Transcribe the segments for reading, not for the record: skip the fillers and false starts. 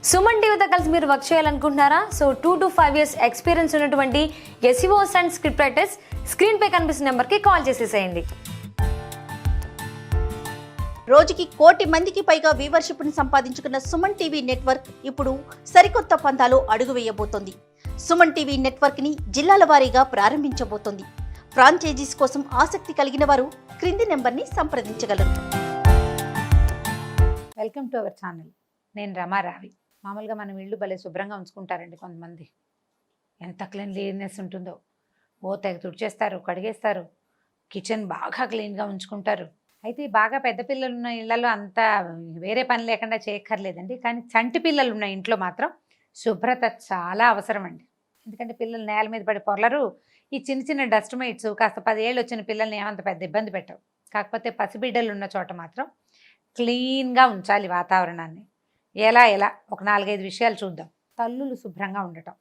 సుమన్ టీవీతో కలిసి మీరు వర్క్ చేయాలనుకుంటున్నారా? సో 2 to 5 years ఎక్స్పీరియన్స్ ఉన్నటువంటి SEOs and script writers screen పై కనిపిస్తున్న నెంబర్కి కాల్ చేసేసేయండి. రోజుకి 1 కోటి మందికి పైగా వ్యూవర్షిప్ను సంపాదించుకున్న సుమన్ టీవీ నెట్వర్క్ ఇప్పుడు సరికొత్త పంతాలు అడుగు వేయబోతోంది. సుమన్ టీవీ నెట్వర్క్ని జిల్లాల వారీగా ప్రారంభించబోతోంది. ఫ్రాంచైజీస్ కోసం ఆసక్తి కలిగిన వారు క్రింది నెంబర్ని సంప్రదించగలరు. Welcome to our channel. నేను రమారావి. మామూలుగా మనం ఇళ్ళు భలే శుభ్రంగా ఉంచుకుంటారండి కొంతమంది. ఎంత క్లీన్లీనెస్ ఉంటుందో, తెగ తుడిచేస్తారు, కడిగేస్తారు, కిచెన్ బాగా క్లీన్గా ఉంచుకుంటారు. అయితే బాగా పెద్ద పిల్లలు ఉన్న ఇళ్లలో అంతా వేరే పని లేకుండా చేయక్కర్లేదండి. కానీ చంటి పిల్లలు ఉన్న ఇంట్లో మాత్రం శుభ్రత చాలా అవసరం అండి. ఎందుకంటే పిల్లలు నేల మీద పడి పొరలరు. ఈ చిన్న చిన్న డస్ట్ మైట్స్ కాస్త 10 ఏళ్ళు వచ్చిన పిల్లల్ని ఏమంత పెద్ద ఇబ్బంది పెట్టవు. కాకపోతే పసిబిడ్డలు ఉన్న చోట మాత్రం క్లీన్గా ఉంచాలి వాతావరణాన్ని. ఎలా ఒక 4-5 విషయాలు చూద్దాం. తల్లులు శుభ్రంగా ఉండటం,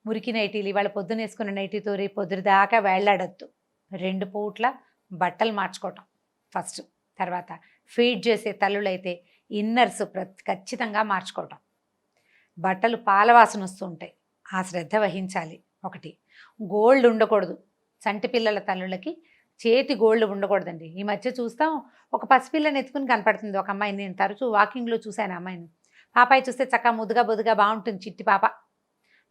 మురికి నైటీలు ఇవాళ పొద్దున వేసుకున్న నైటీతో రేపు పొద్దున దాకా వేళ్లాడొద్దు. 2 పూట్ల బట్టలు మార్చుకోవటం ఫస్ట్. తర్వాత ఫీడ్ చేసే తల్లులైతే ఇన్నర్స్ ఖచ్చితంగా మార్చుకోవటం. బట్టలు పాలవాసన వస్తూ ఉంటాయి, ఆ శ్రద్ధ వహించాలి. 1 గోల్డ్ ఉండకూడదు. చంటి పిల్లల తల్లులకి చేతి గోల్డ్ ఉండకూడదండి. ఈ మధ్య చూస్తాం, ఒక పసిపిల్లని ఎత్తుకుని కనపడుతుంది ఒక అమ్మాయిని. నేను తరచూ వాకింగ్లో చూశాను అమ్మాయిని. పాపాయి చూస్తే చక్కగా ముద్దుగా బొద్దుగా బాగుంటుంది, చిట్టి పాప.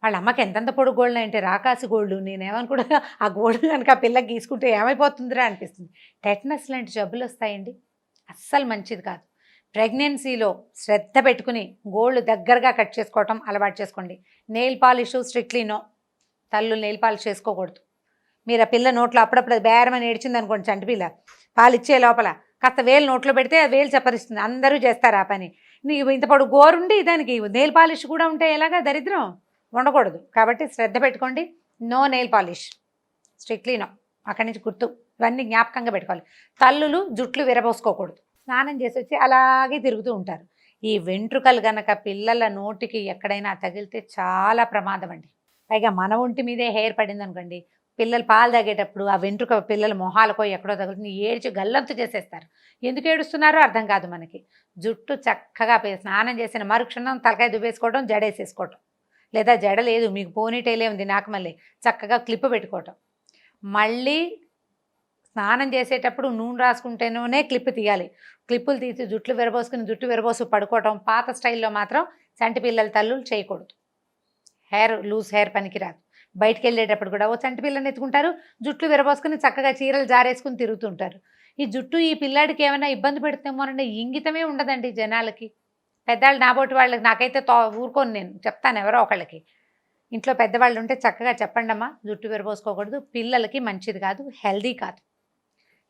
వాళ్ళ అమ్మకి ఎంతంత పొడుగు గోల్డ్ అంటే రాకాసి గోల్డ్. నేనేమనుకుంటా ఆ గోల్డ్ కనుక ఆ పిల్లకి గీసుకుంటే ఏమైపోతుందిరా అనిపిస్తుంది. టెటనస్ లాంటి జబ్బులు వస్తాయండి, అస్సలు మంచిది కాదు. ప్రెగ్నెన్సీలో శ్రద్ధ పెట్టుకుని గోల్డ్ దగ్గరగా కట్ చేసుకోవటం అలవాటు చేసుకోండి. Nail polish strictly no. తల్లు నెయిల్ పాలిష్ చేసుకోకూడదు. మీరు ఆ పిల్ల నోట్లో అప్పుడప్పుడు బేరమని ఏడ్చింది అనుకోండి, చంటి పిల్ల పాలు ఇచ్చే లోపల కాస్త వేలు నోట్లో పెడితే ఆ వేలు చప్పరిస్తుంది. అందరూ చేస్తారు ఆ పని. నీకు ఇంత పొడు గోరుండి దానికి నెయిల్ పాలిష్ కూడా ఉంటే ఎలాగా? దరిద్రం ఉండకూడదు. కాబట్టి శ్రద్ధ పెట్టుకోండి. No nail polish, strictly no. అక్కడి నుంచి గుర్తు, ఇవన్నీ జ్ఞాపకంగా పెట్టుకోవాలి. తల్లులు జుట్లు విరబోసుకోకూడదు. స్నానం చేసి వచ్చి అలాగే తిరుగుతూ ఉంటారు. ఈ వెంట్రుకలు గనక పిల్లల నోటికి ఎక్కడైనా తగిలితే చాలా ప్రమాదం అండి. పైగా మన ఒంటి మీదే హెయిర్ పడింది అనుకోండి, పిల్లలు పాలు తాగేటప్పుడు ఆ వెంట్రుక పిల్లల మొహాలకో ఎక్కడో తగులుతుంది, ఏడ్చి గల్లంతు చేసేస్తారు. ఎందుకు ఏడుస్తున్నారో అర్థం కాదు మనకి. జుట్టు చక్కగా స్నానం చేసిన మరుక్షణం తలకాయ దువ్వేసుకోవడం, జడేసేసుకోవటం. లేదా జడ లేదు మీకు, పోనీటైలే ఉంది నాకు, మళ్ళీ చక్కగా క్లిప్ పెట్టుకోవటం. మళ్ళీ స్నానం చేసేటప్పుడు నూనె రాసుకుంటేనే క్లిప్ తీయాలి. క్లిప్పులు తీసి జుట్లు విరబోసుకుని జుట్టు విరబోసు పడుకోవటం పాత స్టైల్లో మాత్రం చంటి పిల్లల తల్లులు చేయకూడదు. లూజ్ హెయిర్ పనికిరాదు. బయటికి వెళ్ళేటప్పుడు కూడా చంటి పిల్లని ఎత్తుకుంటారు, జుట్లు విరబోసుకుని చక్కగా చీరలు జారేసుకుని తిరుగుతుంటారు. ఈ జుట్టు ఈ పిల్లాడికి ఏమైనా ఇబ్బంది పెడుతుందేమోనంటే ఇంగితమే ఉండదండి జనాలకి. పెద్దవాళ్ళు నాబోటి వాళ్ళకి, నాకైతే ఊరుకోను, నేను చెప్తాను ఎవరో ఒకళ్ళకి. ఇంట్లో పెద్దవాళ్ళు ఉంటే చక్కగా చెప్పండి అమ్మా, జుట్టు విరబోసుకోకూడదు, పిల్లలకి మంచిది కాదు, హెల్దీ కాదు.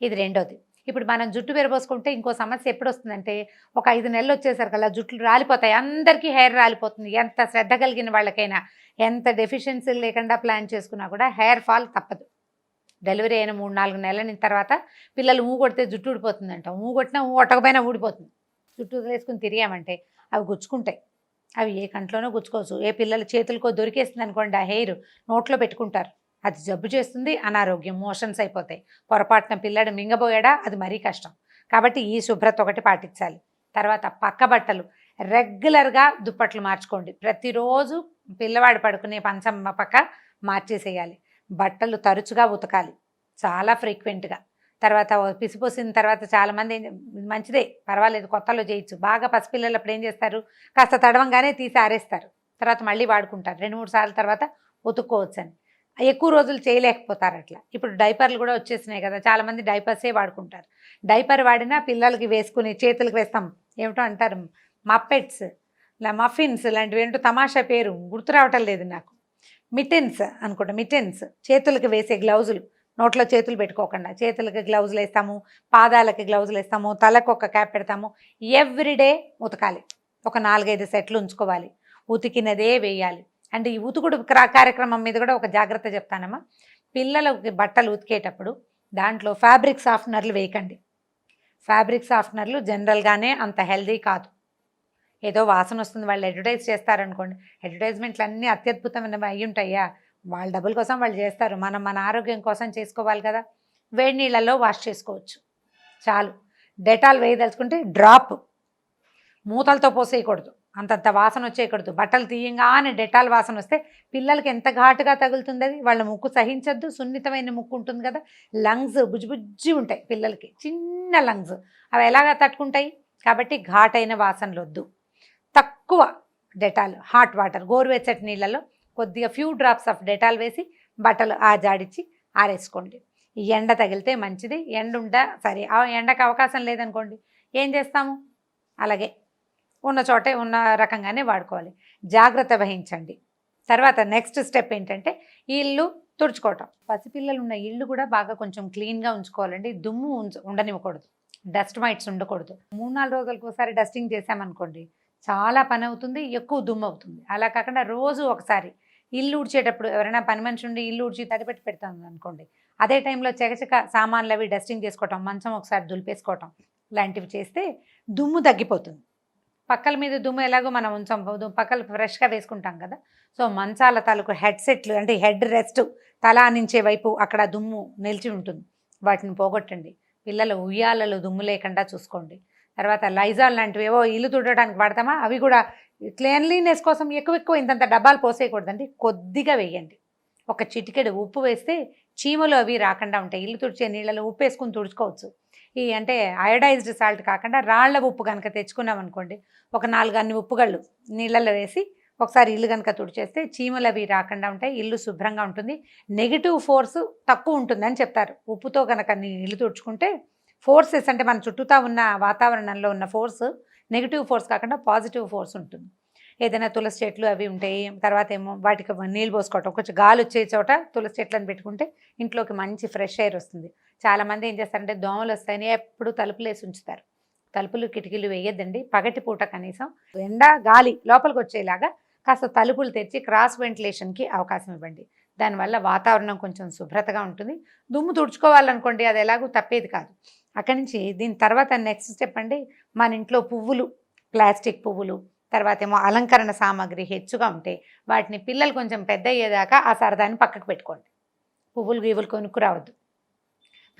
ఇది రెండోది. ఇప్పుడు మనం జుట్టు విరబోసుకుంటే ఇంకో సమస్య ఎప్పుడు వస్తుందంటే, ఒక 5 నెలలు వచ్చేసరికల్లా జుట్లు రాలిపోతాయి. అందరికీ హెయిర్ రాలిపోతుంది. ఎంత శ్రద్ధ కలిగిన వాళ్ళకైనా, ఎంత డెఫిషియన్సీ లేకుండా ప్లాన్ చేసుకున్నా కూడా హెయిర్ ఫాల్ తప్పదు. డెలివరీ అయిన 3-4 నెలల తర్వాత పిల్లలు కొడితే జుట్టు ఊడిపోతుందంట. కొట్టినా కొట్టకపోయినా ఊడిపోతుంది. జుట్టు వదిలేసుకుని తిరిగామంటే అవి గుచ్చుకుంటాయి. అవి ఏ కంట్లోనో గుచ్చుకోవచ్చు. ఏ పిల్లల చేతులకో దొరికేస్తుంది అనుకోండి, ఆ హెయిర్ నోట్లో పెట్టుకుంటారు. అది జబ్బు చేస్తుంది, అనారోగ్యం, మోషన్స్ అయిపోతాయి. పొరపాటున పిల్లడు మింగబోయాడా, అది మరీ కష్టం. కాబట్టి ఈ శుభ్రత ఒకటి పాటించాలి. తర్వాత పక్క బట్టలు రెగ్యులర్గా దుప్పట్లు మార్చుకోండి. ప్రతిరోజు పిల్లవాడు పడుకునే పంచం పక్క మార్చేసేయాలి. బట్టలు తరచుగా ఉతకాలి, చాలా ఫ్రీక్వెంట్గా. తర్వాత పిసిపోసిన తర్వాత చాలామంది మంచిదే, పర్వాలేదు, కొత్తలో చేయొచ్చు. బాగా పసిపిల్లలు అప్పుడు ఏం చేస్తారు, కాస్త తడవంగానే తీసి ఆరేస్తారు, తర్వాత మళ్ళీ వాడుకుంటారు. 2-3 సార్లు తర్వాత ఉతుక్కోవచ్చు అని. ఎక్కువ రోజులు చేయలేకపోతారు అట్లా. ఇప్పుడు డైపర్లు కూడా వచ్చేసినాయి కదా, చాలామంది డైపర్సే వాడుకుంటారు. డైపర్ వాడినా పిల్లలకి వేసుకుని చేతులకు వేస్తాం, ఏమిటో అంటారు మప్పెట్స్, మఫిన్స్ లాంటివి, ఏంటో తమాషా పేరు గుర్తు రావటం లేదు నాకు. మిటెన్స్ అనుకుంటా, మిటెన్స్, చేతులకు వేసే గ్లౌజులు. నోట్లో చేతులు పెట్టుకోకుండా చేతులకి గ్లౌజులు వేస్తాము, పాదాలకి గ్లౌజులు వేస్తాము, తలకు ఒక క్యాప్ పెడతాము. ఎవ్రీడే ఉతకాలి. ఒక 4-5 సెట్లు ఉంచుకోవాలి. ఉతికినదే వేయాలి. అంటే ఈ ఉతుకుడు కార్యక్రమం మీద కూడా ఒక జాగ్రత్త చెప్తానమ్మా. పిల్లలకి బట్టలు ఉతికేటప్పుడు దాంట్లో ఫ్యాబ్రిక్ సాఫ్ట్నర్లు వేయకండి. ఫ్యాబ్రిక్ సాఫ్ట్నర్లు జనరల్గానే అంత హెల్దీ కాదు. ఏదో వాసన వస్తుంది వాళ్ళు అడ్వర్టైజ్ చేస్తారనుకోండి, అడ్వర్టైజ్మెంట్లు అన్నీ అత్యద్భుతమైనవి అయ్యి ఉంటాయా, వాళ్ళ డబ్బుల కోసం వాళ్ళు చేస్తారు. మనం మన ఆరోగ్యం కోసం చేసుకోవాలి కదా. వేడి నీళ్ళల్లో వాష్ చేసుకోవచ్చు చాలు. డెటాల్ వేయదలుచుకుంటే డ్రాప్, మూతలతో పోసేయకూడదు. అంతంత వాసన వచ్చేయకూడదు. బట్టలు తీయంగానే డెటాల్ వాసన వస్తే పిల్లలకి ఎంత ఘాటుగా తగులుతుంది. అది వాళ్ళ ముక్కు సహించద్దు. సున్నితమైన ముక్కు ఉంటుంది కదా, లంగ్స్ బుజ్జి ఉంటాయి పిల్లలకి, చిన్న లంగ్స్, అవి ఎలాగా తట్టుకుంటాయి. కాబట్టి ఘాటైన వాసనలు వద్దు. తక్కువ డెటాల్, హాట్ వాటర్, గోరువెచ్చటి నీళ్ళలో కొద్దిగా ఫ్యూ డ్రాప్స్ ఆఫ్ డెటాల్ వేసి బట్టలు జాడిచ్చి ఆరేసుకోండి. ఈ ఎండ తగిలితే మంచిది. ఎండ ఉంటే సరే, ఆ ఎండకు అవకాశం లేదనుకోండి ఏం చేస్తాము, అలాగే ఉన్న చోటే ఉన్న రకంగానే వాడుకోవాలి. జాగ్రత్త వహించండి. తర్వాత నెక్స్ట్ స్టెప్ ఏంటంటే ఇల్లు తుడుచుకోవటం. పసిపిల్లలు ఉన్న ఇల్లు కూడా బాగా కొంచెం క్లీన్గా ఉంచుకోవాలండి. దుమ్ము ఉండనివ్వకూడదు, డస్ట్ మైట్స్ ఉండకూడదు. 3-4 రోజులకు ఒకసారి డస్టింగ్ చేసామనుకోండి చాలా పని అవుతుంది, ఎక్కువ దుమ్ము అవుతుంది. అలా కాకుండా రోజు ఒకసారి ఇల్లు ఊడ్చేటప్పుడు ఎవరైనా పని మనిషి ఉండి ఇల్లు ఊడ్చి తడిపెట్టి పెడతాం అనుకోండి, అదే టైంలో చకచక సామాన్లు అవి డస్టింగ్ చేసుకోవటం, మంచం ఒకసారి దులిపేసుకోవటం లాంటివి చేస్తే దుమ్ము తగ్గిపోతుంది. పక్కల మీద దుమ్ము ఎలాగో మనం ఉంచాం, పక్కలు ఫ్రెష్గా వేసుకుంటాం కదా. సో మంచాల తాలూకు హెడ్సెట్లు అంటే హెడ్ రెస్ట్, తల ఆనించే వైపు అక్కడ దుమ్ము నిలిచి ఉంటుంది, వాటిని పోగొట్టండి. పిల్లల ఉయ్యాలలో దుమ్ము లేకుండా చూసుకోండి. తర్వాత లైజాల్ లాంటివి ఏవో ఇల్లు తుడడానికి వాడతామా, అవి కూడా క్లీన్లీనెస్ కోసం ఎక్కువ ఇంతంత డబ్బాలు పోసేయకూడదండి, కొద్దిగా వేయండి. ఒక చిటికెడు ఉప్పు వేస్తే చీమలు అవి రాకుండా ఉంటాయి. ఇల్లు తుడిచే నీళ్ళలో ఉప్పు వేసుకుని తుడుచుకోవచ్చు. ఈ అంటే అయోడైజ్డ్ సాల్ట్ కాకుండా రాళ్ల ఉప్పు కనుక తెచ్చుకున్నాం అనుకోండి, ఒక 4 అన్ని ఉప్పుగళ్ళు నీళ్ళల్లో వేసి ఒకసారి ఇల్లు కనుక తుడిచేస్తే చీమలు అవి రాకుండా ఉంటాయి, ఇల్లు శుభ్రంగా ఉంటుంది. నెగిటివ్ ఫోర్స్ తక్కువ ఉంటుందని చెప్తారు. ఉప్పుతో కనుక ఇల్లు తుడుచుకుంటే ఫోర్సెస్ అంటే మన చుట్టూతా ఉన్న వాతావరణంలో ఉన్న ఫోర్స్ నెగిటివ్ ఫోర్స్ కాకుండా పాజిటివ్ ఫోర్స్ ఉంటుంది. ఏదైనా తులసి చెట్లు అవి ఉంటాయి, తర్వాత ఏమో వాటికి నీళ్ళు పోసుకోవటం, కొంచెం గాలి వచ్చే చోట తులసి చెట్లను పెట్టుకుంటే ఇంట్లోకి మంచి ఫ్రెష్ ఎయిర్ వస్తుంది. చాలామంది ఏం చేస్తారంటే దోమలు వస్తాయని ఎప్పుడు తలుపులు వేసి ఉంచుతారు. తలుపులు కిటికీలు వేయద్దండి. పగటిపూట కనీసం ఎండ గాలి లోపలికి వచ్చేలాగా కాస్త తలుపులు తెరిచి క్రాస్ వెంటిలేషన్కి అవకాశం ఇవ్వండి. దానివల్ల వాతావరణం కొంచెం శుభ్రతగా ఉంటుంది. దుమ్ము తుడుచుకోవాలనుకోండి అది ఎలాగూ తప్పేది కాదు. అక్కడి నుంచి దీని తర్వాత నెక్స్ట్ స్టెప్ అండి, మన ఇంట్లో పువ్వులు, ప్లాస్టిక్ పువ్వులు, తర్వాత ఏమో అలంకరణ సామాగ్రి హెచ్చుగా ఉంటే వాటిని పిల్లలు కొంచెం పెద్ద అయ్యేదాకా ఆ సరదాన్ని పక్కకు పెట్టుకోండి. పువ్వులు గీవులు కొనుక్కురావద్దు,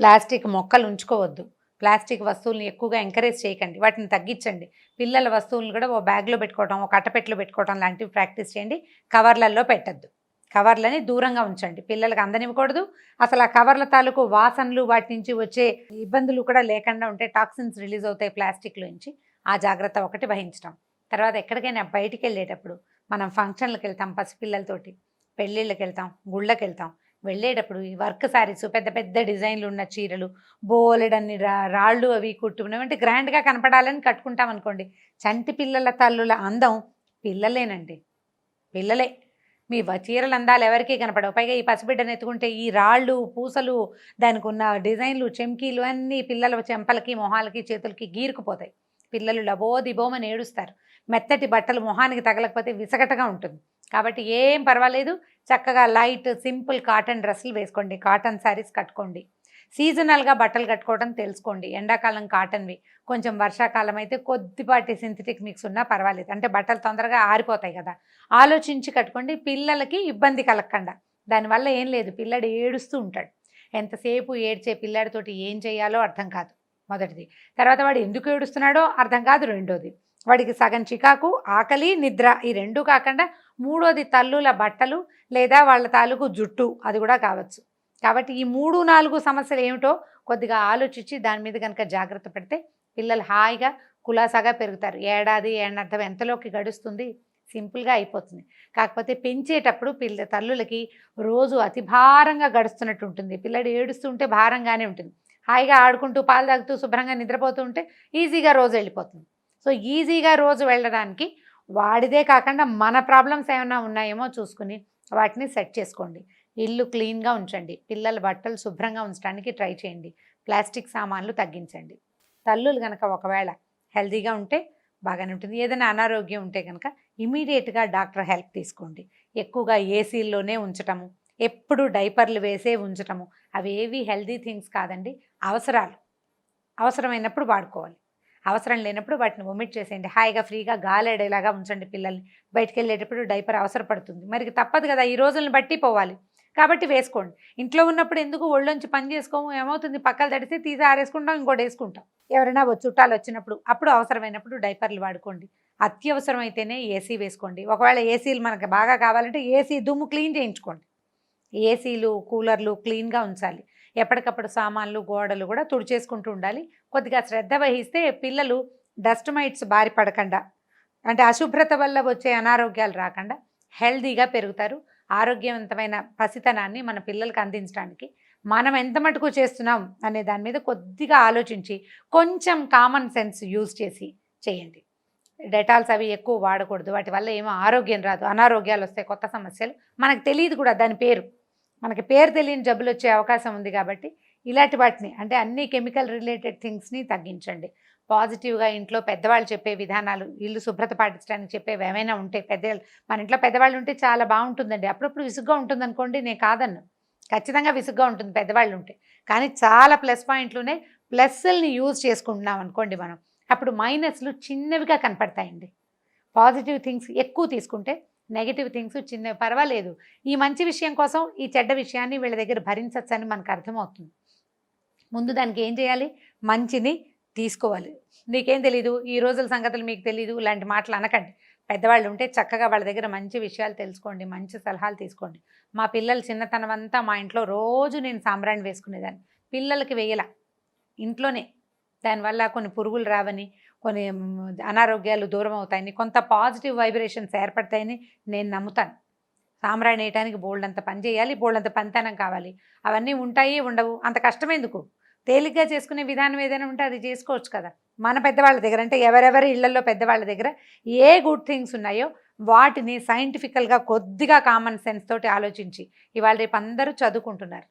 ప్లాస్టిక్ మొక్కలు ఉంచుకోవద్దు, ప్లాస్టిక్ వస్తువులను ఎక్కువగా ఎంకరేజ్ చేయకండి, వాటిని తగ్గించండి. పిల్లల వస్తువులను కూడా ఓ బ్యాగ్లో పెట్టుకోవడం, ఒక అట్టపెట్టలో పెట్టుకోవడం లాంటివి ప్రాక్టీస్ చేయండి. కవర్లలో పెట్టద్దు, కవర్లని దూరంగా ఉంచండి, పిల్లలకు అందనివ్వకూడదు. అసలు ఆ కవర్ల తాలూకు వాసనలు వాటి నుంచి వచ్చే ఇబ్బందులు కూడా లేకుండా ఉంటే టాక్సిన్స్ రిలీజ్ అవుతాయి ప్లాస్టిక్లో నుంచి. ఆ జాగ్రత్త ఒకటి వహించడం. తర్వాత ఎక్కడికైనా బయటికి వెళ్ళేటప్పుడు మనం ఫంక్షన్లకు వెళ్తాం, పసిపిల్లలతోటి పెళ్ళిళ్ళకి వెళ్తాం, గుళ్ళకి వెళ్తాం, వెళ్ళేటప్పుడు ఈ వర్క్ శారీస్, పెద్ద పెద్ద డిజైన్లు ఉన్న చీరలు, బోలెడన్ని రాళ్ళు అవి కుట్టుకునేవంటి గ్రాండ్గా కనపడాలని కట్టుకుంటాం అనుకోండి, చంటి పిల్లల తల్లుల అందం పిల్లలేనండి, పిల్లలే. మీ చీరలు అందాలు ఎవరికీ కనపడవు. పైగా ఈ పసిబిడ్డను ఎత్తుకుంటే ఈ రాళ్ళు, పూసలు, దానికి ఉన్న డిజైన్లు, చెంకీలు అన్నీ పిల్లల చెంపలకి, మొహాలకి, చేతులకి గీరుకుపోతాయి. పిల్లలు లబోదిబోమని ఏడుస్తారు. మెత్తటి బట్టలు మొహానికి తగలకపోతే విసగటగా ఉంటుంది. కాబట్టి ఏం పర్వాలేదు, చక్కగా లైట్ సింపుల్ కాటన్ డ్రెస్సులు వేసుకోండి, కాటన్ శారీస్ కట్టుకోండి. సీజనల్గా బట్టలు కట్టుకోవడం తెలుసుకోండి. ఎండాకాలం కాటన్వి, కొంచెం వర్షాకాలం అయితే కొద్దిపాటి సింథటిక్ మిక్స్ ఉన్నా పర్వాలేదు, అంటే బట్టలు తొందరగా ఆరిపోతాయి కదా. ఆలోచించి కట్టుకోండి, పిల్లలకి ఇబ్బంది కలగకుండా. దానివల్ల ఏం లేదు, పిల్లాడు ఏడుస్తూ ఉంటాడు. ఎంతసేపు ఏడ్చే పిల్లాడితోటి ఏం చేయాలో అర్థం కాదు, మొదటిది. తర్వాత వాడు ఎందుకు ఏడుస్తున్నాడో అర్థం కాదు, రెండోది. వాడికి సగం చికాకు, ఆకలి, నిద్ర, ఈ రెండూ కాకుండా మూడోది తల్లుల బట్టలు లేదా వాళ్ళ తాలూకు జుట్టు, అది కూడా కావచ్చు. కాబట్టి ఈ 3-4 సమస్యలు ఏమిటో కొద్దిగా ఆలోచించి దాని మీద కనుక జాగ్రత్త పెడితే పిల్లలు హాయిగా కులాసాగా పెరుగుతారు. ఏడాది ఏడార్థం ఎంతలోకి గడుస్తుంది, సింపుల్గా అయిపోతుంది. కాకపోతే పెంచేటప్పుడు తల్లులకి రోజు అతి భారంగా గడుస్తున్నట్టు ఉంటుంది. పిల్లడు ఏడుస్తూ ఉంటే భారంగానే ఉంటుంది. హాయిగా ఆడుకుంటూ పాలు తాగుతూ శుభ్రంగా నిద్రపోతూ ఉంటే ఈజీగా రోజు వెళ్ళిపోతుంది. సో ఈజీగా రోజు వెళ్ళడానికి వాడిదే కాకుండా మన ప్రాబ్లమ్స్ ఏమైనా ఉన్నాయేమో చూసుకుని వాటిని సెట్ చేసుకోండి. ఇల్లు క్లీన్గా ఉంచండి, పిల్లల బట్టలు శుభ్రంగా ఉంచడానికి ట్రై చేయండి, ప్లాస్టిక్ సామాన్లు తగ్గించండి. తల్లులు కనుక ఒకవేళ హెల్తీగా ఉంటే బాగానే ఉంటుంది. ఏదైనా అనారోగ్యం ఉంటే కనుక ఇమీడియట్గా డాక్టర్ హెల్ప్ తీసుకోండి. ఎక్కువగా ఏసీల్లోనే ఉంచటము, ఎప్పుడు డైపర్లు వేసే ఉంచటము, అవి ఏవి హెల్తీ థింగ్స్ కాదండి. అవసరాలు, అవసరమైనప్పుడు వాడుకోవాలి, అవసరం లేనప్పుడు వాటిని ఒమిట్ చేసేయండి. హాయిగా ఫ్రీగా గాలాడేలాగా ఉంచండి పిల్లల్ని. బయటికి వెళ్ళేటప్పుడు డైపర్ అవసరపడుతుంది, మరి తప్పదు కదా, ఈ రోజులను బట్టి పోవాలి కాబట్టి వేసుకోండి. ఇంట్లో ఉన్నప్పుడు ఎందుకు ఒళ్ళొంచి పని చేసుకోము, ఏమవుతుంది, పక్కలు తడిసి తీసి ఆరేసుకుంటాం, ఇంకోటి వేసుకుంటాం. ఎవరైనా చుట్టాలు వచ్చినప్పుడు అప్పుడు అవసరమైనప్పుడు డైపర్లు వాడుకోండి. అత్యవసరం అయితేనే ఏసీ వేసుకోండి. ఒకవేళ ఏసీలు మనకు బాగా కావాలంటే ఏసీ దుమ్ము క్లీన్ చేయించుకోండి. ఏసీలు కూలర్లు క్లీన్గా ఉంచాలి. ఎప్పటికప్పుడు సామాన్లు గోడలు కూడా తుడిచేసుకుంటూ ఉండాలి. కొద్దిగా శ్రద్ధ వహిస్తే పిల్లలు డస్ట్ మైట్స్ బారి పడకుండా, అంటే అశుభ్రత వల్ల వచ్చే అనారోగ్యాలు రాకుండా హెల్దీగా పెరుగుతారు. ఆరోగ్యవంతమైన పసితనాన్ని మన పిల్లలకు అందించడానికి మనం ఎంత మటుకు చేస్తున్నాం అనే దాని మీద కొద్దిగా ఆలోచించి కొంచెం కామన్ సెన్స్ యూజ్ చేసి చేయండి. డెటాల్స్ అవి ఎక్కువ వాడకూడదు. వాటి వల్ల ఏమో ఆరోగ్యం రాదు, అనారోగ్యాలు వస్తాయి, కొత్త సమస్యలు. మనకు తెలియదు కూడా దాని పేరు, మనకి పేరు తెలియని జబ్బులు వచ్చే అవకాశం ఉంది. కాబట్టి ఇలాంటి వాటిని, అంటే అన్ని కెమికల్ రిలేటెడ్ థింగ్స్ని తగ్గించండి. పాజిటివ్గా ఇంట్లో పెద్దవాళ్ళు చెప్పే విధానాలు, ఇల్లు శుభ్రత పాటించడానికి చెప్పేవి ఏమైనా ఉంటే, మన ఇంట్లో పెద్దవాళ్ళు ఉంటే చాలా బాగుంటుందండి. అప్పుడప్పుడు విసుగ్గా ఉంటుంది అనుకోండి, నేను కాదన్ను, ఖచ్చితంగా విసుగ్గా ఉంటుంది పెద్దవాళ్ళు ఉంటే. కానీ చాలా ప్లస్ పాయింట్లునే ప్లస్ని యూజ్ చేసుకుంటున్నాం అనుకోండి మనం, అప్పుడు మైనస్లు చిన్నవిగా కనపడతాయండి. పాజిటివ్ థింగ్స్ ఎక్కువ తీసుకుంటే నెగిటివ్ థింగ్స్ చిన్నవి పర్వాలేదు. ఈ మంచి విషయం కోసం ఈ చెడ్డ విషయాన్ని వీళ్ళ దగ్గర భరించవచ్చు అని మనకు అర్థమవుతుంది. ముందు దానికి ఏం చేయాలి? మంచిని తీసుకోవాలి. నీకేం తెలీదు, ఈ రోజుల సంగతులు మీకు తెలీదు ఇలాంటి మాటలు అనకండి. పెద్దవాళ్ళు ఉంటే చక్కగా వాళ్ళ దగ్గర మంచి విషయాలు తెలుసుకోండి, మంచి సలహాలు తీసుకోండి. మా పిల్లలు చిన్నతనం అంతా మా ఇంట్లో రోజు నేను సాంబ్రాణి వేసుకునేదాన్ని, పిల్లలకి వేయల ఇంట్లోనే. దానివల్ల కొన్ని పురుగులు రావని, కొన్ని అనారోగ్యాలు దూరం అవుతాయని, కొంత పాజిటివ్ వైబ్రేషన్స్ ఏర్పడతాయని నేను నమ్ముతాను. సాంబ్రాణి వేయడానికి బోల్డంత పని చేయాలి, బోల్డంత పనితనం కావాలి. అవన్నీ ఉంటాయి ఉండవు, అంత కష్టం ఎందుకు? తేలిగ్గా చేసుకునే విధానం ఏదైనా ఉంటే అది చేసుకోవచ్చు కదా. మన పెద్దవాళ్ళ దగ్గర, అంటే ఎవరెవరి ఇళ్లలో పెద్దవాళ్ళ దగ్గర ఏ గుడ్ థింగ్స్ ఉన్నాయో వాటిని సైంటిఫికల్గా కొద్దిగా కామన్ సెన్స్ తోటి ఆలోచించి, ఇవాళ రేపు అందరూ చదువుకుంటున్నారు,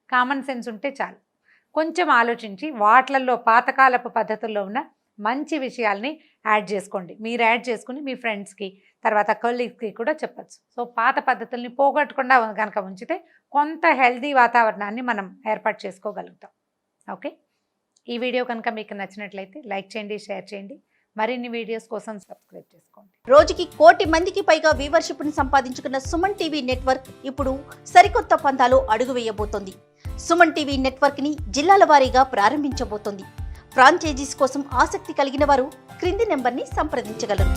కామన్ సెన్స్ ఉంటే చాలు. కొంచెం ఆలోచించి వాటిల్లో పాతకాలపు పద్ధతుల్లో ఉన్న మంచి విషయాల్ని యాడ్ చేసుకోండి. మీరు యాడ్ చేసుకుని మీ ఫ్రెండ్స్కి, తర్వాత కొలీగ్స్కి కూడా చెప్పచ్చు. సో పాత పద్ధతుల్ని పోగొట్టకుండా కనుక ఉంచితే కొంత హెల్దీ వాతావరణాన్ని మనం ఏర్పాటు చేసుకోగలుగుతాం. ఓకే, ఈ వీడియో కనుక మీకు నచ్చినట్లయితే లైక్ చేయండి, షేర్ చేయండి. మరిన్ని వీడియోస్ కోసం సబ్స్క్రైబ్ చేసుకోండి. రోజుకి 1 కోటి మందికి పైగా వ్యూవర్షిప్ని సంపాదించుకున్న సుమన్ టీవీ నెట్వర్క్ ఇప్పుడు సరికొత్త పంతాలో అడుగు వేయబోతోంది. సుమన్ టీవీ నెట్వర్క్ని జిల్లాల వారీగా ప్రారంభించబోతోంది. ఫ్రాంచైజీస్ కోసం ఆసక్తి కలిగిన వారు క్రింది నెంబర్ని సంప్రదించగలరు.